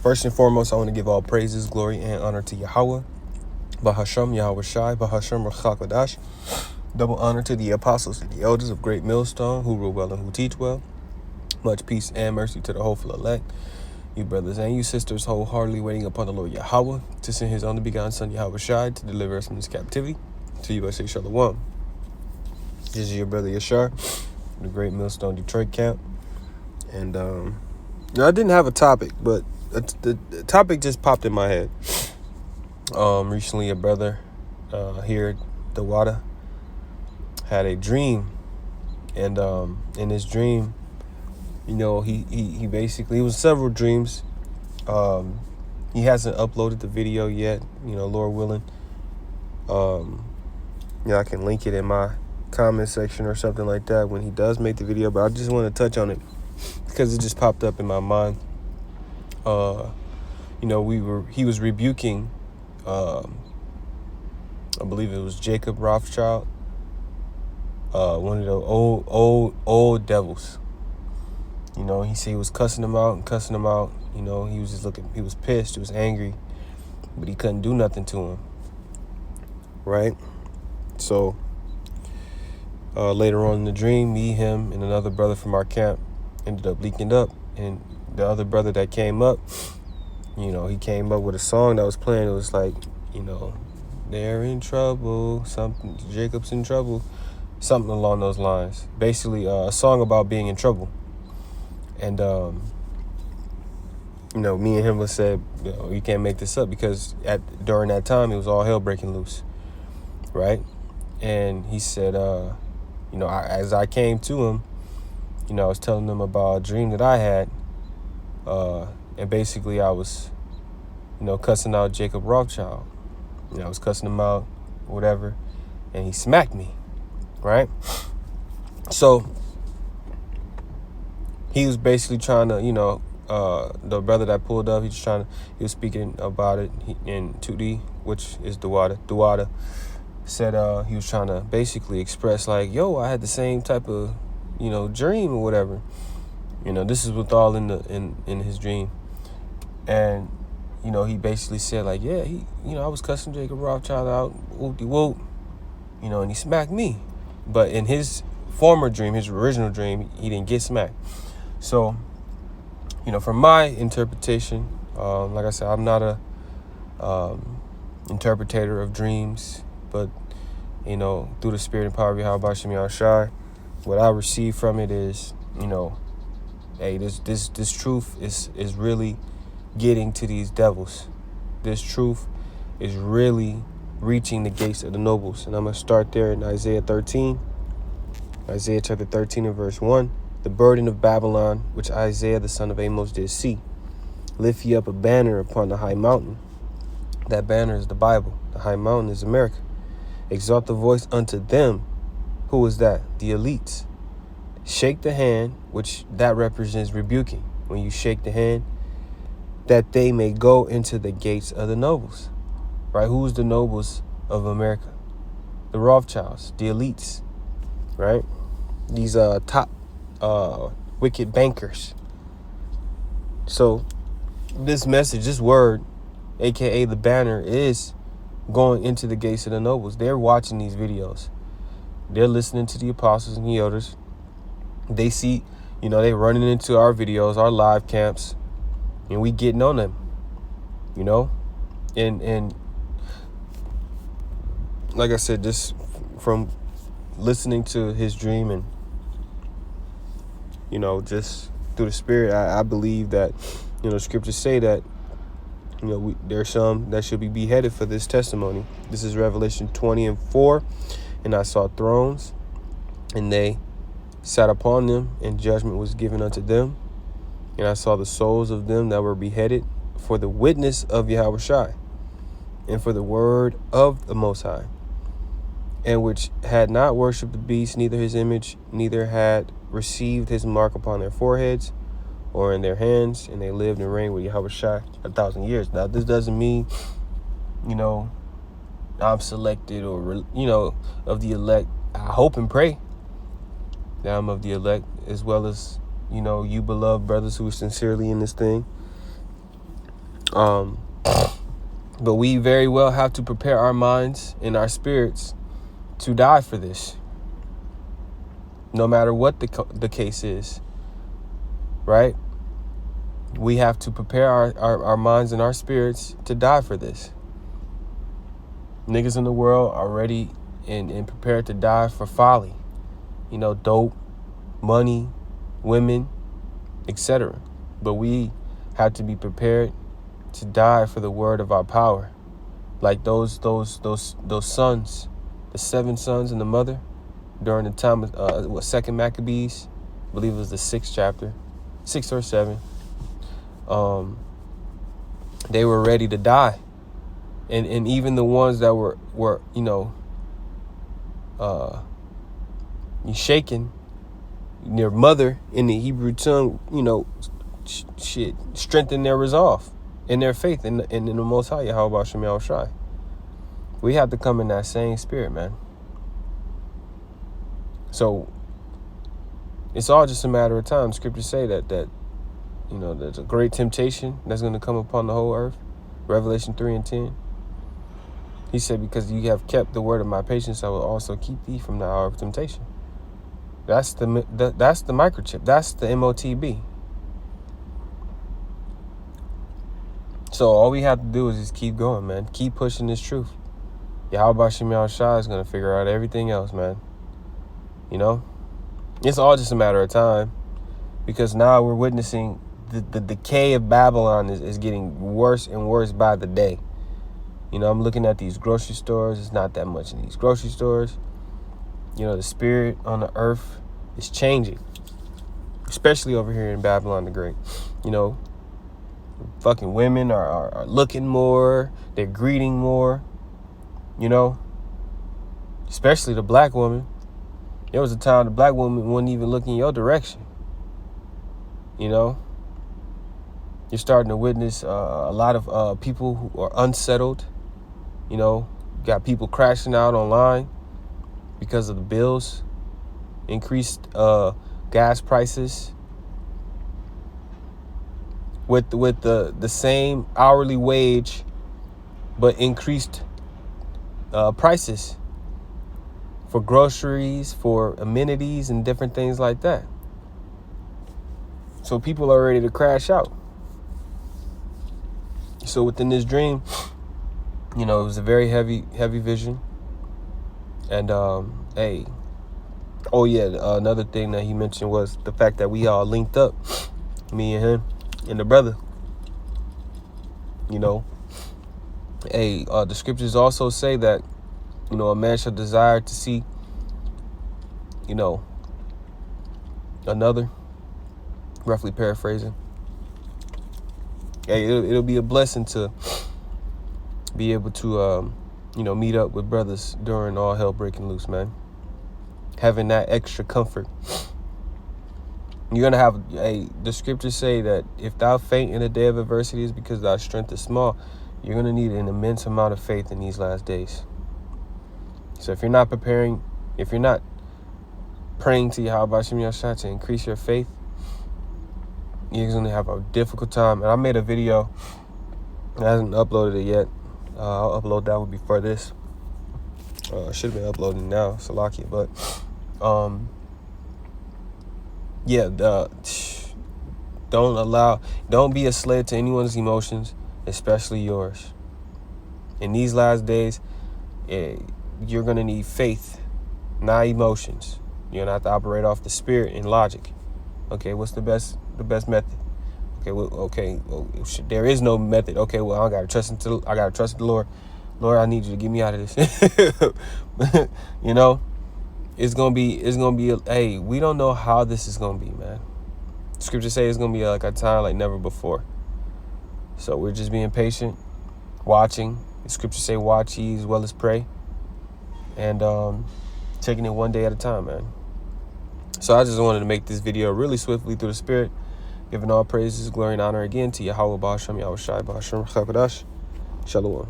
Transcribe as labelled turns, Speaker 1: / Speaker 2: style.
Speaker 1: First and foremost, I want to give all praises, glory, and honor to Yahweh, Bahasham, Yahweh Shai, Bahasham, Rachakadash. Double honor to the apostles and the elders of Great Millstone, who rule well and who teach well. Much peace and mercy to the hopeful elect. You brothers and you sisters wholeheartedly waiting upon the Lord Yahweh to send his only begotten son Yahweh Shai to deliver us from this captivity. To you I say Shalom. This is your brother Yashar, the Great Millstone Detroit camp. And I didn't have a topic, but the topic just popped in my head. Recently a brother here at the Wada had a dream, and in his dream, you know, he basically, it was several dreams. He hasn't uploaded the video yet, you know, Lord willing. I can link it in my comment section or something like that when he does make the video, but I just want to touch on it because it just popped up in my mind. You know, he was rebuking, I believe it was Jacob Rothschild, one of the old devils. You know, he said he was cussing him out. You know, he was just he was pissed, he was angry, but he couldn't do nothing to him. Right? So, later on in the dream, me, him, and another brother from our camp ended up linking up. And the other brother that came up, you know, he came up with a song that was playing. It was like, you know, they're in trouble, something, Jacob's in trouble, something along those lines. Basically, a song about being in trouble. And, you know, me and him was said, you know, you can't make this up because during that time, it was all hell breaking loose. Right? And he said, you know, as I came to him, you know, I was telling him about a dream that I had. And basically I was, you know, cussing out Jacob Rothschild. You know, I was cussing him out, whatever. And he smacked me. Right? So he was basically trying to, you know, the brother that pulled up, he was speaking about it in 2D, which is Dawada. Said he was trying to basically express like, yo, I had the same type of, you know, dream or whatever. You know, this is with all in his dream. And, you know, he basically said like, yeah, you know, I was cussing Jacob Rothschild out, whoop-de-whoop, you know, and he smacked me. But in his former dream, his original dream, he didn't get smacked. So, you know, from my interpretation, like I said, I'm not a interpretator of dreams. But, you know, through the spirit and power of Yahweh Shem Yahushai, what I receive from it is, you know, hey, this truth is really getting to these devils. This truth is really reaching the gates of the nobles. And I'm going to start there in Isaiah 13. Isaiah chapter 13 and verse 1. The burden of Babylon, which Isaiah the son of Amos did see. Lift ye up a banner upon the high mountain. That banner is the Bible. The high mountain is America. Exalt the voice unto them. Who is that? The elites. Shake the hand, which that represents rebuking. When you shake the hand, that they may go into the gates of the nobles. Right? Who's the nobles of America? The Rothschilds, the elites. Right? These top wicked bankers. So this message, this word, aka the banner, is going into the gates of the nobles. They're watching these videos. They're listening to the apostles and the elders. They see, you know, they running into our videos, our live camps, and we getting on them, you know? And like I said, just from listening to his dream and, you know, just through the spirit, I believe that, you know, scriptures say that, you know, there's some that should be beheaded for this testimony. This is Revelation 20 and 4. And I saw thrones, and they sat upon them, and judgment was given unto them. And I saw the souls of them that were beheaded for the witness of Yahweh Shai, and for the word of the Most High, and which had not worshipped the beast, neither his image, neither had received his mark upon their foreheads or in their hands, and they lived and reigned with Yahweh Shai 1,000 years. Now, this doesn't mean, you know, I'm selected or, you know, of the elect. I hope and pray that I'm of the elect, as well as, you know, you beloved brothers who are sincerely in this thing. But we very well have to prepare our minds and our spirits to die for this, no matter what the case is, right? We have to prepare our minds and our spirits to die for this. Niggas in the world are ready and prepared to die for folly, dope, money, women, etc. But we have to be prepared to die for the word of our power, like those sons, the 7 sons and the mother, during the time of Second Maccabees, I believe it was the 6th chapter, 6 or 7. They were ready to die, and even the ones that were shaken, their mother in the Hebrew tongue, strengthened their resolve and their faith in the Most High, Yahweh Shem Yahushai. We have to come in that same spirit, man. So it's all just a matter of time. Scriptures say that there's a great temptation that's going to come upon the whole earth. Revelation 3:10. He said, because you have kept the word of my patience, I will also keep thee from the hour of temptation. That's the microchip. That's the MOTB. So all we have to do is just keep going, man. Keep pushing this truth. Yahweh Shem Yahushai is going to figure out everything else, man. It's all just a matter of time, because now we're witnessing the decay of Babylon is getting worse and worse by the day. I'm looking at these grocery stores. It's not that much in these grocery stores. The spirit on the earth is changing, especially over here in Babylon the Great. Fucking women are looking more. They're greeting more, especially the black woman. There was a time the black woman wouldn't even look in your direction. You're starting to witness a lot of people who are unsettled. Got people crashing out online because of the bills, increased gas prices. With the same hourly wage, but increased prices for groceries, for amenities, and different things like that. So people are ready to crash out. So within this dream, it was a very heavy vision. And another thing that he mentioned was the fact that we all linked up, me and him and the brother. The scriptures also say that a man shall desire to see another, roughly paraphrasing. It'll be a blessing to be able to meet up with brothers during all hell breaking loose, man. Having that extra comfort. You're going to have, the scriptures say that if thou faint in the day of adversity is because thy strength is small. You're going to need an immense amount of faith in these last days. So if you're not preparing, if you're not praying to Yahweh Shem Yahushai to increase your faith, you're going to have a difficult time. And I made a video. I haven't uploaded it yet. I'll upload that one before this. Should have been uploading now, Salakia. But, don't be a slave to anyone's emotions, especially yours. In these last days, you're going to need faith, not emotions. You're going to have to operate off the spirit and logic. Okay, what's the best method? Okay, there is no method. Okay, well, I gotta trust in the Lord. Lord, I need you to get me out of this. It's gonna be. We don't know how this is gonna be, man. Scripture say it's gonna be like a time like never before. So we're just being patient, watching. The scripture say, "Watch ye as well as pray," and taking it one day at a time, man. So I just wanted to make this video really swiftly through the spirit, giving all praises, glory, and honor again to Yahweh Ba'ashem Yahushai Ba'ashem Chakadash. Shalom.